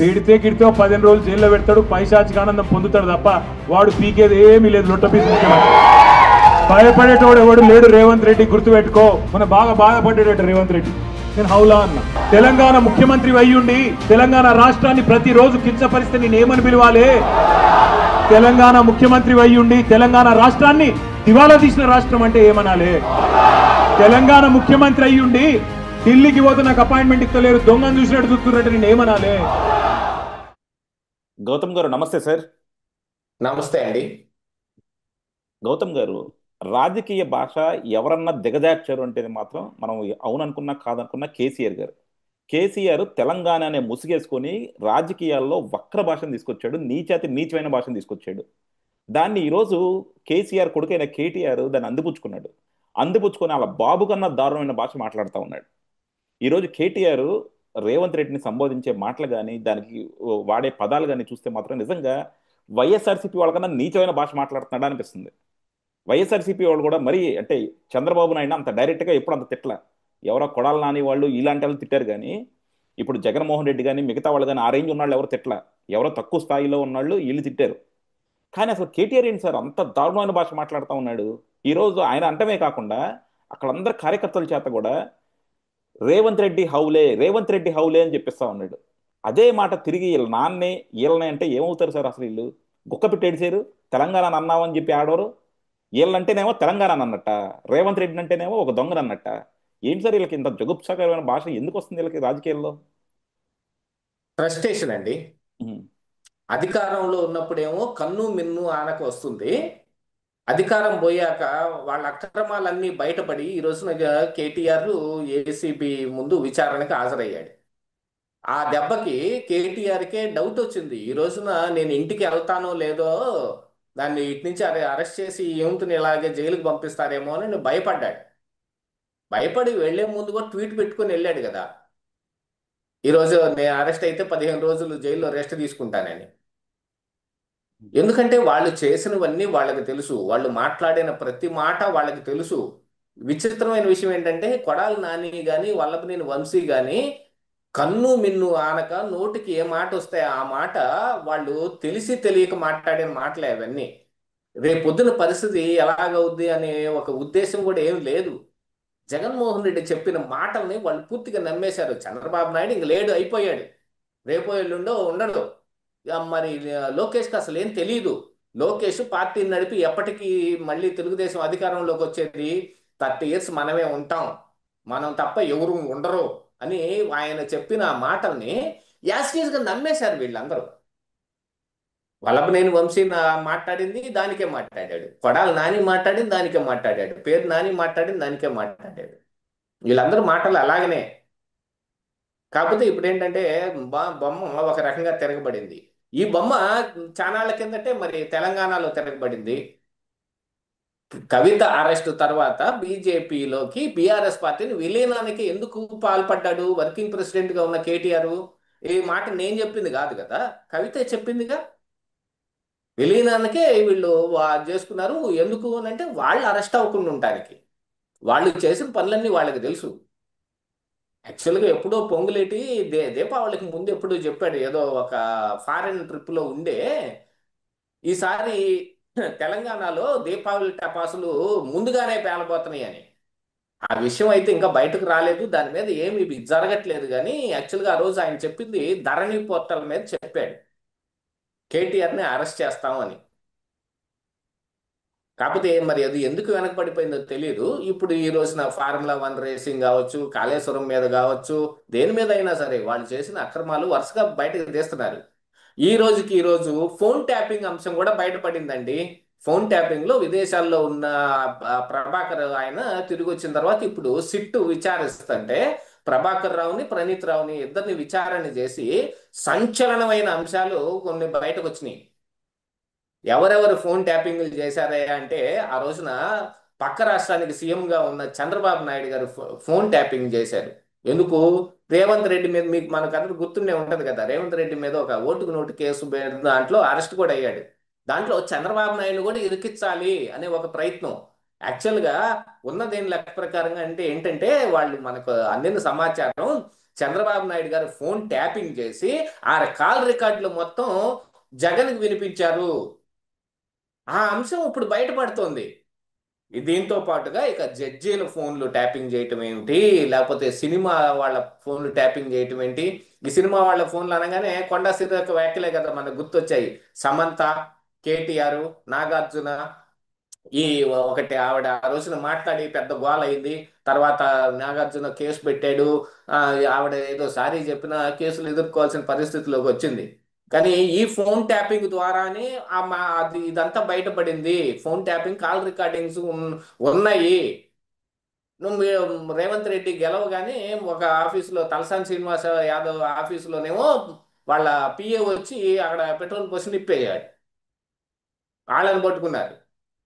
తిడితే గిడితే 15 రోజులు జైల్లో పెడతాడు, పైశాచిక ఆనందం పొందుతాడు తప్ప వాడు పీకేది ఏమీ లేదు. లొట్ట పీసు ముఖ్యమంత్రి. భయపడేటోడు ఎవడు లేడు రేవంత్ రెడ్డి, గుర్తుపెట్టుకో. మన బాగా బాధపడ్డాడట రేవంత్ రెడ్డి. నేను హౌలా అన్న. తెలంగాణ ముఖ్యమంత్రి అయ్యుండి తెలంగాణ రాష్ట్రాన్ని ప్రతిరోజు కించపరిస్తే నేను ఏమని పిలవాలి? తెలంగాణ ముఖ్యమంత్రి అయ్యుండి తెలంగాణ రాష్ట్రాన్ని దివాలా తీసిన రాష్ట్రం అంటే ఏమనాలి? తెలంగాణ ముఖ్యమంత్రి అయ్యుండి ఢిల్లీకి పోతే నాకు అపాయింట్మెంట్ ఇస్తలేరు, దొంగను చూసినట్టు చూస్తున్నట్టు నేను ఏమనాలి? గౌతమ్ గారు నమస్తే సార్. నమస్తే అండి. గౌతమ్ గారు, రాజకీయ భాష ఎవరన్నా దిగజార్చారు అంటే మాత్రం మనం అవుననుకున్నా కాదనుకున్నా కేసీఆర్ గారు. కేసీఆర్ తెలంగాణ అనే ముసుగేసుకొని రాజకీయాల్లో వక్ర భాషను తీసుకొచ్చాడు, నీచమైన భాషను తీసుకొచ్చాడు. దాన్ని ఈరోజు కేసీఆర్ కొడుకైన కేటీఆర్ దాన్ని అందిపుచ్చుకొని అలా బాబు కన్నా దారుణమైన భాష మాట్లాడుతూ ఉన్నాడు. ఈరోజు కేటీఆర్ రేవంత్ రెడ్డిని సంబోధించే మాటలు కానీ దానికి వాడే పదాలు కానీ చూస్తే మాత్రం నిజంగా వైఎస్ఆర్సీపీ వాళ్ళకన్నా నీచమైన భాష మాట్లాడుతున్నాడా అనిపిస్తుంది. వైఎస్ఆర్సీపీ వాళ్ళు కూడా మరీ అంటే చంద్రబాబు నాయుడు అంత డైరెక్ట్గా ఎప్పుడు అంత తిట్ల, ఎవరో కొడాలి నాని వాళ్ళు ఇలాంటి వాళ్ళు తిట్టారు. కానీ ఇప్పుడు జగన్మోహన్ రెడ్డి కానీ మిగతా వాళ్ళు కానీ ఆ రేంజ్ ఉన్నాళ్ళు ఎవరు తిట్ల, ఎవరో తక్కువ స్థాయిలో ఉన్నాళ్ళు వీళ్ళు తిట్టారు. కానీ అసలు కేటీఆర్ ఏంటి సార్ అంత దారుణమైన భాష మాట్లాడుతూ ఉన్నాడు? ఈరోజు ఆయన అంటమే కాకుండా అక్కడ అందరు కార్యకర్తల చేత కూడా రేవంత్ రెడ్డి హౌలే అని చెప్పిస్తా ఉన్నాడు. అదే మాట తిరిగి వీళ్ళ నాన్నే వీళ్ళనే అంటే ఏమవుతారు సార్? అసలు వీళ్ళు గుక్క పెట్టి ఏడిసారు. తెలంగాణ అన్నామని చెప్పి ఆడవరు. వీళ్ళంటేనేమో తెలంగాణ అన్నట్ట, రేవంత్ రెడ్డి అంటేనేమో ఒక దొంగను అన్నట్ట. ఏంటి సార్ వీళ్ళకి ఇంత జగుప్సాకరమైన భాష ఎందుకు వస్తుంది వీళ్ళకి రాజకీయాల్లో? ఫ్రస్ట్రేషన్ అండి. అధికారంలో ఉన్నప్పుడేమో కన్ను మిన్ను ఆనకు వస్తుంది, అధికారం పోయాక వాళ్ళ అక్రమాలన్నీ బయటపడి ఈ రోజున కేటీఆర్ ఏసీబీ ముందు విచారణకు హాజరయ్యాడు. ఆ దెబ్బకి కేటీఆర్కే డౌట్ వచ్చింది. ఈ రోజున నేను ఇంటికి వెళ్తానో లేదో, దాన్ని ఇటు నుంచి అరెస్ట్ చేసి ఏముంటుంది ఇలాగే జైలుకి పంపిస్తారేమో అని భయపడ్డాడు. భయపడి వెళ్లే ముందు కూడా ట్వీట్ పెట్టుకుని వెళ్ళాడు కదా, ఈరోజు నేను అరెస్ట్ అయితే 15 రోజులు జైల్లో రెస్ట్ తీసుకుంటానని. ఎందుకంటే వాళ్ళు చేసినవన్నీ వాళ్ళకి తెలుసు, వాళ్ళు మాట్లాడిన ప్రతి మాట వాళ్ళకి తెలుసు. విచిత్రమైన విషయం ఏంటంటే కొడాలి నాని కానీ వల్లభనేని వంశీ కానీ కన్ను మిన్ను ఆనక నోటికి ఏ మాట వస్తే ఆ మాట వాళ్ళు తెలిసి తెలియక మాట్లాడిన మాటలే అవన్నీ. రేపు పొద్దున పరిస్థితి ఎలాగవుద్ది అనే ఒక ఉద్దేశం కూడా ఏం లేదు. జగన్మోహన్ రెడ్డి చెప్పిన మాటల్ని వాళ్ళు పూర్తిగా నమ్మేశారు. చంద్రబాబు నాయుడు ఇంక లేడు, అయిపోయాడు, రేపో ఎల్లుండో ఉండడు. మరి లోకేష్కి అసలు ఏం తెలియదు. లోకేష్ పార్టీని నడిపి ఎప్పటికీ మళ్ళీ తెలుగుదేశం అధికారంలోకి వచ్చేది 30 years మనమే ఉంటాం, మనం తప్ప ఎవరు ఉండరు అని ఆయన చెప్పిన ఆ మాటల్ని యాస్టీస్గా నమ్మేశారు వీళ్ళందరూ. వల్లభనేని వంశీ మాట్లాడింది దానికే మాట్లాడాడు, కొడాలి నాని మాట్లాడింది దానికే మాట్లాడాడు, పేరు నాని మాట్లాడింది దానికే మాట్లాడాడు. వీళ్ళందరూ మాటలు అలాగనే. కాకపోతే ఇప్పుడు ఏంటంటే బొమ్మ ఒక రకంగా తిరగబడింది. ఈ బొమ్మ చానాళ్ళ కిందటే మరి తెలంగాణలో తిరగబడింది. కవిత అరెస్ట్ తర్వాత బీజేపీలోకి బీఆర్ఎస్ పార్టీని విలీనానికి ఎందుకు పాల్పడ్డాడు వర్కింగ్ ప్రెసిడెంట్ గా ఉన్న కేటీఆర్? ఈ మాట నేను చెప్పింది కాదు కదా, కవిత చెప్పిందిగా. విలీనానికే వీళ్ళు చేసుకున్నారు. ఎందుకు అని అంటే వాళ్ళు అరెస్ట్ అవ్వకుండా ఉండటానికి. వాళ్ళు చేసిన పనులన్నీ వాళ్ళకి తెలుసు. యాక్చువల్గా ఎప్పుడో పొంగులేటి దీపావళికి ముందు ఎప్పుడో చెప్పాడు, ఏదో ఒక ఫారెన్ ట్రిప్లో ఉండే, ఈసారి తెలంగాణలో దీపావళి టపాసులు ముందుగానే పేలబోతున్నాయి అని. ఆ విషయం అయితే ఇంకా బయటకు రాలేదు, దాని మీద ఏమి జరగట్లేదు. కానీ యాక్చువల్గా ఆ రోజు ఆయన చెప్పింది ధరణి పోర్టల్ మీద చెప్పాడు కేటీఆర్ని అరెస్ట్ చేస్తామని. కాకపోతే మరి అది ఎందుకు వెనకబడిపోయిందో తెలియదు. ఇప్పుడు ఈ రోజున ఫార్ములా 1 రేసింగ్ కావచ్చు, కాళేశ్వరం మీద కావచ్చు, దేని మీద అయినా సరే వాళ్ళు చేసిన అక్రమాలు వరుసగా బయటకు తీస్తున్నారు. ఈ రోజు ఫోన్ ట్యాపింగ్ అంశం కూడా బయటపడిందండి. ఫోన్ ట్యాపింగ్ లో విదేశాల్లో ఉన్న ప్రభాకర్ ఆయన తిరిగి వచ్చిన తర్వాత ఇప్పుడు సిట్టు విచారిస్తుంటే ప్రభాకర్ రావుని ప్రణీత్ రావుని ఇద్దరిని విచారణ చేసి సంచలనమైన అంశాలు కొన్ని బయటకు వచ్చినాయి. ఎవరెవరు ఫోన్ ట్యాపింగ్లు చేశారా అంటే ఆ రోజున పక్క రాష్ట్రానికి సీఎంగా ఉన్న చంద్రబాబు నాయుడు గారు ఫోన్ ట్యాపింగ్ చేశారు. ఎందుకు? రేవంత్ రెడ్డి మీద మీకు మనకందరూ గుర్తుండే ఉంటది కదా, రేవంత్ రెడ్డి మీద ఒక ఓటుకు నోటు కేసు దాంట్లో అరెస్ట్ కూడా అయ్యాడు. దాంట్లో చంద్రబాబు నాయుడు కూడా ఇరికించాలి అనే ఒక ప్రయత్నం. యాక్చువల్గా ఉన్నదేని లెక్క ప్రకారంగా అంటే ఏంటంటే వాళ్ళు మనకు అందిన సమాచారం చంద్రబాబు నాయుడు గారు ఫోన్ ట్యాపింగ్ చేసి ఆ కాల్ రికార్డులు మొత్తం జగన్కి వినిపించారు. ఆ అంశం ఇప్పుడు బయటపడుతోంది. దీంతో పాటుగా ఇక జడ్జీల ఫోన్లు ట్యాపింగ్ చేయటం ఏమిటి, లేకపోతే సినిమా వాళ్ళ ఫోన్లు ట్యాపింగ్ చేయటం ఏంటి. ఈ సినిమా వాళ్ళ ఫోన్లు అనగానే కొండా సిద్ధక్క వ్యాఖ్యలే కదా మనకు గుర్తొచ్చాయి. సమంత, కేటీఆర్, నాగార్జున, ఈ ఒకటి ఆవిడ ఆ రోజున మాట్లాడి పెద్ద గోల అయింది. తర్వాత నాగార్జున కేసు పెట్టాడు. ఆ, ఆవిడ ఏదో సారీ చెప్పినా కేసులు ఎదుర్కోవాల్సిన పరిస్థితిలోకి వచ్చింది. కానీ ఈ ఫోన్ ట్యాపింగ్ ద్వారానే అది ఇదంతా బయటపడింది. ఫోన్ ట్యాపింగ్, కాల్ రికార్డింగ్స్ ఉన్నాయి. రేవంత్ రెడ్డి గెలవగానే ఒక ఆఫీసులో తలసాని శ్రీనివాస యాదవ్ ఆఫీసులోనేమో వాళ్ళ పిఏ వచ్చి అక్కడ పెట్రోల్ పోసి నిప్పేయాడు. వాళ్ళని పట్టుకున్నారు.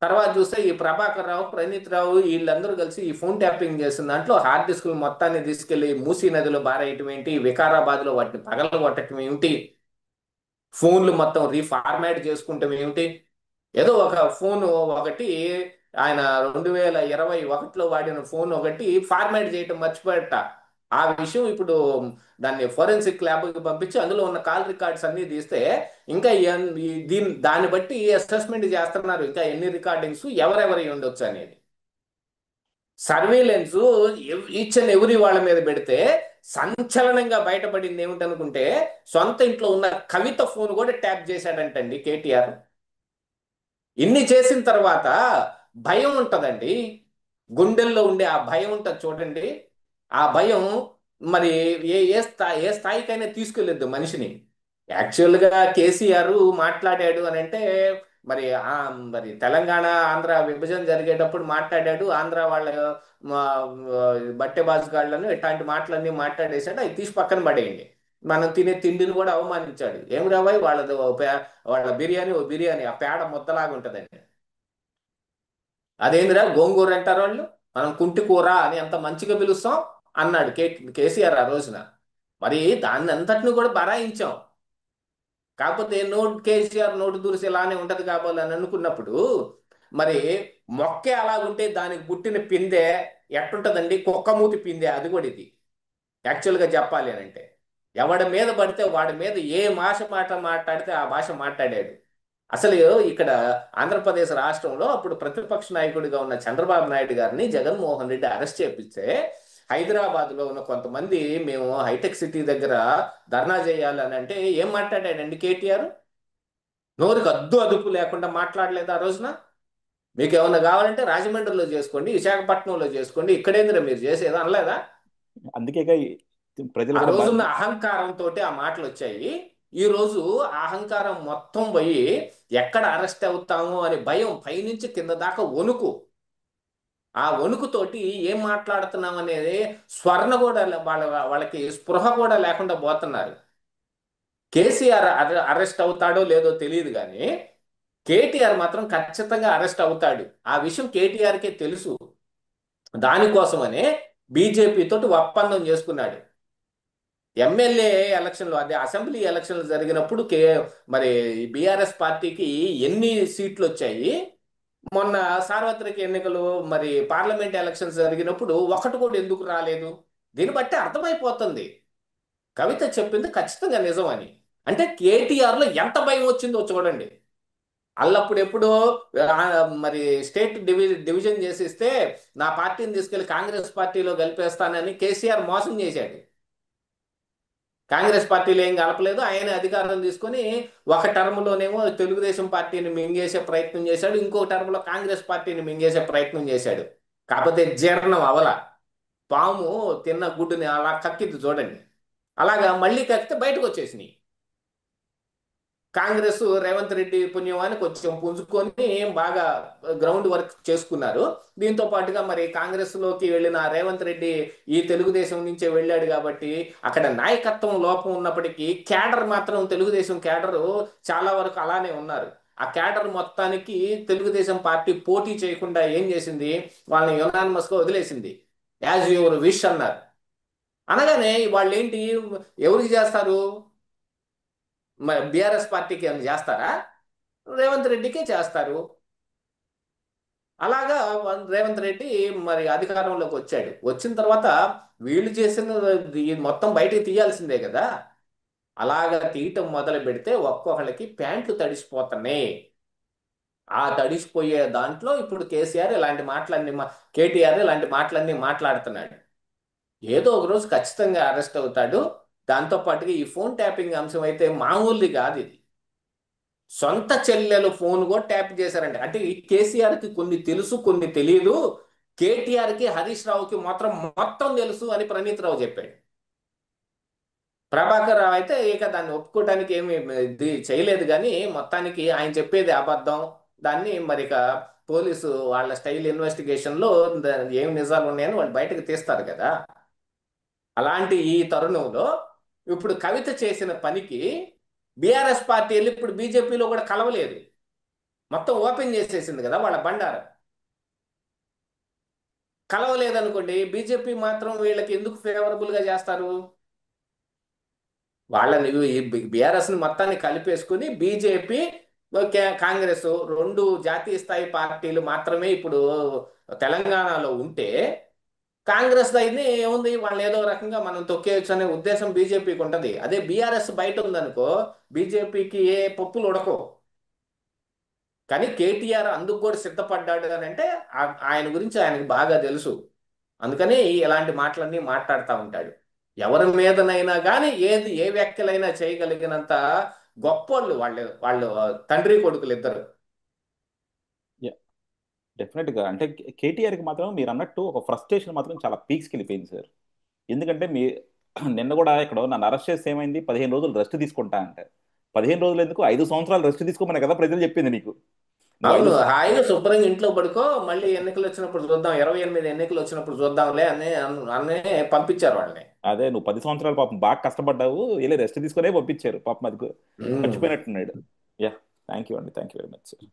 తర్వాత చూస్తే ఈ ప్రభాకర్ రావు, ప్రణీత్ రావు వీళ్ళందరూ కలిసి ఈ ఫోన్ ట్యాపింగ్ చేసిన దాంట్లో హార్డ్ డిస్కులు మొత్తాన్ని తీసుకెళ్లి మూసీ నదిలో బారేయటం ఏంటి, వికారాబాద్ లో వాటిని పగలగొట్టడం ఏమిటి, ఫోన్లు మొత్తం రీఫార్మాట్ చేసుకుంటాం ఏమిటి. ఏదో ఒక ఫోన్ ఒకటి ఆయన 2021లో వాడిన ఫోన్ ఒకటి ఫార్మాట్ చేయటం మర్చిపోయట. ఆ విషయం ఇప్పుడు దాన్ని ఫోరెన్సిక్ ల్యాబ్కి పంపించి అందులో ఉన్న కాల్ రికార్డ్స్ అన్ని తీస్తే ఇంకా దాన్ని బట్టి అసెస్మెంట్ చేస్తున్నారు ఇంకా ఎన్ని రికార్డింగ్స్ ఎవరెవరి ఉండొచ్చు అనేది. సర్వేలెన్స్ ఈచ్ అండ్ ఎవ్రీ వాళ్ళ మీద పెడితే సంచలనంగా బయటపడింది ఏమిటనుకుంటే సొంత ఇంట్లో ఉన్న కవిత ఫోన్ కూడా ట్యాప్ చేశాడంటండి కేటీఆర్. ఇన్ని చేసిన తర్వాత భయం ఉంటదండి, గుండెల్లో ఉండే ఆ భయం ఉంటుంది చూడండి. ఆ భయం మరి ఏ స్థాయికైనా తీసుకెళ్ళొద్దు మనిషిని. యాక్చువల్గా కేసీఆర్ మాట్లాడాడు అని అంటే మరి మరి తెలంగాణ ఆంధ్ర విభజన జరిగేటప్పుడు మాట్లాడాడు. ఆంధ్ర వాళ్ళ మా, బట్టె బాజుగాళ్లను ఇట్లాంటి మాటలన్నీ మాట్లాడేశాడు. అవి తీసి పక్కన పడేయండి. మనం తినే తిండిని కూడా అవమానించాడు. ఏం రావాయి వాళ్ళది వాళ్ళ బిర్యానీ ఓ బిర్యానీ ఆ పేడ ముద్దలాగా ఉంటదండి. అదేందిరా గోంగూర అంటారు వాళ్ళు, మనం కుంటి కూర అని ఎంత మంచిగా పిలుస్తాం అన్నాడు కేసీఆర్ ఆ రోజున. మరి దాన్ని అంతటిని కూడా బరాయించాం. కాకపోతే కేసీఆర్ నోటు దురిసి ఇలానే ఉంటది కాబోలని అనుకున్నప్పుడు మరి మొక్కే అలాగుంటే దానికి పుట్టిన పిందె ఎట్టుంటదండి, కుక్కమూతి పిందె. అది కూడా ఇది యాక్చువల్గా చెప్పాలి అని అంటే ఎవడి మీద పడితే వాడి మీద ఏ మాట మాట్లాడితే ఆ భాష మాట్లాడాడు. అసలు ఇక్కడ ఆంధ్రప్రదేశ్ రాష్ట్రంలో అప్పుడు ప్రతిపక్ష నాయకుడిగా ఉన్న చంద్రబాబు నాయుడు గారిని జగన్మోహన్ రెడ్డి అరెస్ట్ చేపిస్తే హైదరాబాద్ లో ఉన్న కొంతమంది మేము హైటెక్ సిటీ దగ్గర ధర్నా చేయాలని అంటే ఏం మాట్లాడాడండి కేటీఆర్? నోరుకి అద్దు అదుపు లేకుండా మాట్లాడలేదు ఆ రోజున. మీకు ఏమన్నా కావాలంటే రాజమండ్రిలో చేసుకోండి, విశాఖపట్నంలో చేసుకోండి, ఇక్కడేందిరా మీరు చేసేది అనలేదా? అందుకే ప్రజలు ఆ కూడా రోజున్న అహంకారంతో ఆ మాటలు వచ్చాయి. ఈ రోజు ఆ అహంకారం మొత్తం పోయి ఎక్కడ అరెస్ట్ అవుతాము అనే భయం పైనుంచి కింద దాకా వణుకు. ఆ వణుకుతోటి ఏం మాట్లాడుతున్నాం అనేది స్వర్ణ కూడా వాళ్ళకి స్పృహ కూడా లేకుండా పోతున్నారు. కేసీఆర్ అరెస్ట్ అవుతాడో లేదో తెలియదు కానీ కేటీఆర్ మాత్రం ఖచ్చితంగా అరెస్ట్ అవుతాడు. ఆ విషయం కేటీఆర్కే తెలుసు. దానికోసమనే బీజేపీ తోటి ఒప్పందం చేసుకున్నాడు. ఎమ్మెల్యే ఎలక్షన్లు అదే అసెంబ్లీ ఎలక్షన్లు జరిగినప్పుడు మరి బీఆర్ఎస్ పార్టీకి ఎన్ని సీట్లు వచ్చాయి, మొన్న సార్వత్రిక ఎన్నికలు మరి పార్లమెంట్ ఎలక్షన్స్ జరిగినప్పుడు ఒకటి కూడా ఎందుకు రాలేదు? దీన్ని బట్టి అర్థమైపోతుంది కవిత చెప్పింది ఖచ్చితంగా నిజమని. అంటే కేటీఆర్లో ఎంత భయం వచ్చిందో చూడండి. అల్లప్పుడు ఎప్పుడో మరి స్టేట్ డివిజన్ చేసిస్తే నా పార్టీని తీసుకెళ్లి కాంగ్రెస్ పార్టీలో కలిపేస్తానని కేసీఆర్ మోసం చేశాడు. కాంగ్రెస్ పార్టీలో ఏం కలపలేదు. ఆయన అధికారం తీసుకొని ఒక టర్మ్లోనేమో తెలుగుదేశం పార్టీని మింగేసే ప్రయత్నం చేశాడు, ఇంకో టర్మ్లో కాంగ్రెస్ పార్టీని మింగేసే ప్రయత్నం చేశాడు. కాకపోతే జీర్ణం అవల. పాము తిన్న గుడ్డుని అలా కక్కింది చూడండి. అలాగా మళ్ళీ కక్కితే బయటకు వచ్చేసినాయి. కాంగ్రెస్ రేవంత్ రెడ్డి పుణ్యమాని కొంచెం పుంజుకొని బాగా గ్రౌండ్ వర్క్ చేసుకున్నారు. దీంతో పాటుగా మరి కాంగ్రెస్ లోకి వెళ్ళిన రేవంత్ రెడ్డి ఈ తెలుగుదేశం నుంచే వెళ్ళాడు కాబట్టి అక్కడ నాయకత్వం లోపం ఉన్నప్పటికీ క్యాడర్ మాత్రం తెలుగుదేశం క్యాడర్ చాలా వరకు అలానే ఉన్నారు. ఆ క్యాడర్ మొత్తానికి తెలుగుదేశం పార్టీ పోటీ చేయకుండా ఏం చేసింది, వాళ్ళని యునానిమస్ గా వదిలేసింది. యాజ్ యువర్ విష్ అన్నారు. అనగానే వాళ్ళు ఏంటి, ఎవరికి చేస్తారు? మరి ఉమ్. బీఆర్ఎస్ పార్టీకి ఏమైనా చేస్తారా? రేవంత్ రెడ్డికే చేస్తారు. అలాగా రేవంత్ రెడ్డి మరి అధికారంలోకి వచ్చాడు. వచ్చిన తర్వాత వీళ్ళు చేసిన ఈ మొత్తం బయటికి తీయాల్సిందే కదా. అలాగా తీయటం మొదలు పెడితే ఒక్కొక్కళ్ళకి ప్యాంట్లు తడిసిపోతున్నాయి. ఆ తడిసిపోయే దాంట్లో ఇప్పుడు కేటీఆర్ ఇలాంటి మాటలన్నీ మాట్లాడుతున్నాడు. ఏదో ఒక రోజు ఖచ్చితంగా అరెస్ట్ అవుతాడు. దాంతో పాటుగా ఈ ఫోన్ ట్యాపింగ్ అంశం అయితే మామూలుది కాదు ఇది. సొంత చెల్లెలు ఫోన్ కూడా ట్యాప్ చేశారండి. అంటే ఈ కేసీఆర్ కి కొన్ని తెలుసు, కొన్ని తెలియదు. కేటీఆర్ కి, హరీష్ రావుకి మాత్రం మొత్తం తెలుసు అని ప్రణీత్ రావు చెప్పాడు. ప్రభాకర్ రావు అయితే ఇక దాన్ని ఒప్పుకోవడానికి ఏమి ఇది చేయలేదు, కానీ మొత్తానికి ఆయన చెప్పేది అబద్ధం. దాన్ని మరి ఇక పోలీసు వాళ్ళ స్టైల్ ఇన్వెస్టిగేషన్ లో ఏం నిజాలు ఉన్నాయని వాళ్ళు బయటకు తీస్తారు కదా. అలాంటి ఈ తరుణంలో ఇప్పుడు కవిత చేసిన పనికి బీఆర్ఎస్ పార్టీ వెళ్ళి ఇప్పుడు బీజేపీలో కూడా కలవలేదు. మొత్తం ఓపెన్ చేసేసింది కదా వాళ్ళ బండారం. కలవలేదనుకోండి, బీజేపీ మాత్రం వీళ్ళకి ఎందుకు ఫేవరబుల్ గా చేస్తారు? వాళ్ళని బీఆర్ఎస్ ని మొత్తాన్ని కలిపేసుకుని బీజేపీ, కాంగ్రెస్ రెండు జాతీయ స్థాయి పార్టీలు మాత్రమే ఇప్పుడు తెలంగాణలో ఉంటే, కాంగ్రెస్ దగ్గర ఏముంది, వాళ్ళని ఏదో రకంగా మనం తొక్కేయచ్చు అనే ఉద్దేశం బీజేపీకి ఉంటది. అదే బీఆర్ఎస్ బయట ఉందనుకో, బీజేపీకి ఏ పప్పులు ఉడకవు. కానీ కేటీఆర్ అందుకు కూడా సిద్ధపడ్డాడు అని అంటే ఆయన గురించి ఆయనకు బాగా తెలుసు. అందుకని ఇలాంటి మాటలన్నీ మాట్లాడుతూ ఉంటాడు. ఎవరి మీదనైనా కానీ ఏ వ్యాఖ్యలైనా చేయగలిగినంత గొప్పోళ్ళు వాళ్ళు తండ్రి కొడుకులు ఇద్దరు. డెఫినెట్ గా అంటే కేటీఆర్కి మాత్రం మీరు అన్నట్టు ఒక ఫ్రస్ట్రేషన్ మాత్రం చాలా పీక్స్కి వెళ్ళిపోయింది సార్. ఎందుకంటే నిన్న కూడా ఇక్కడ నన్ను అరెస్ట్ చేస్తే ఏమైంది, 15 రోజులు రెస్ట్ తీసుకుంటా అంటే, 15 రోజులు ఎందుకు, 5 సంవత్సరాలు రెస్ట్ తీసుకోమని కదా ప్రజలు చెప్పింది నీకు. నువ్వు అవును, ఐదు హాయిగా శుభ్రంగా ఇంట్లో పడుకో, మళ్ళీ ఎన్నికలు వచ్చినప్పుడు చూద్దాం, 28 ఎన్నికలు వచ్చినప్పుడు చూద్దాంలే అని అన్నే పంపించారు వాళ్ళని. అదే నువ్వు 10 సంవత్సరాలు పాపం బాగా కష్టపడ్డావు, వెళ్ళి రెస్ట్ తీసుకునే పంపించారు పాపం. అది ఉమ్. మర్చిపోయినట్టున్నాడు. యా, థ్యాంక్ యూ అండి, thank you very much sir.